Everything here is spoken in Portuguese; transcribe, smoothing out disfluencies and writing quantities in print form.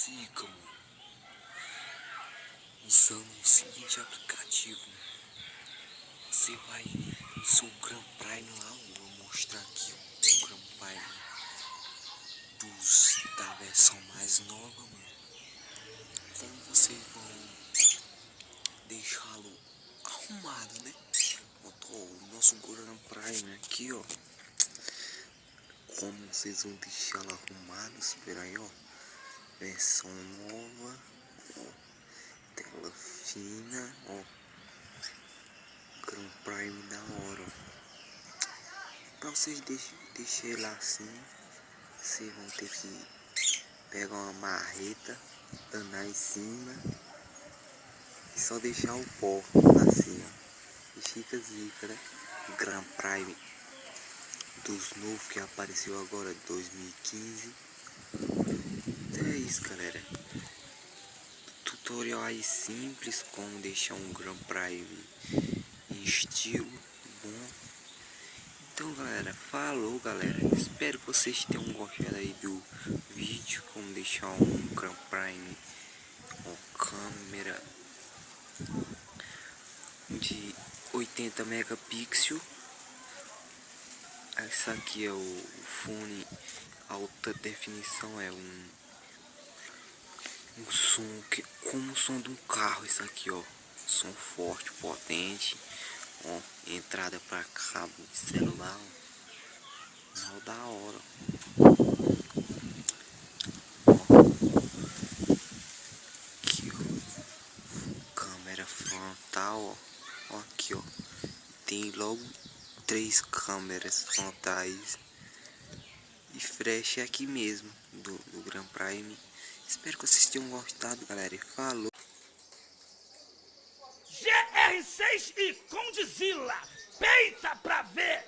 sigam usando o seguinte aplicativo. Você vai no seu Grand Prime lá, eu vou mostrar aqui o Grand Prime da versão mais nova, mano. Como vocês vão deixá-lo arrumado, né? O nosso Grand Prime aqui, ó. Como vocês vão deixá-lo arrumado, espera aí, ó. Versão nova, ó. Tela fina, ó. Grand Prime da hora, ó. Pra vocês deixarem lá assim, vocês vão ter que pegar uma marreta, danar em cima e só deixar o pó assim, ó. E fica zica, né? Grand Prime dos novos que apareceu agora, 2015. Então é isso, galera. Tutorial aí simples, como deixar um Grand Prime em estilo bom. Então, galera, falou, galera. Espero que vocês tenham gostado aí do vídeo, como deixar um Grand Prime com câmera de 80 megapixels. Essa aqui é o fone alta definição, é um som que como o som de um carro. Isso aqui, ó, som forte, potente, ó, entrada para cabo de celular, ó, da hora, ó. Aqui, ó, câmera frontal, ó, aqui, ó, tem logo 3 câmeras frontais e flash aqui mesmo do Grand Prime. Espero que vocês tenham gostado, galera. Falou. GR6 e Condzilla, peita pra ver!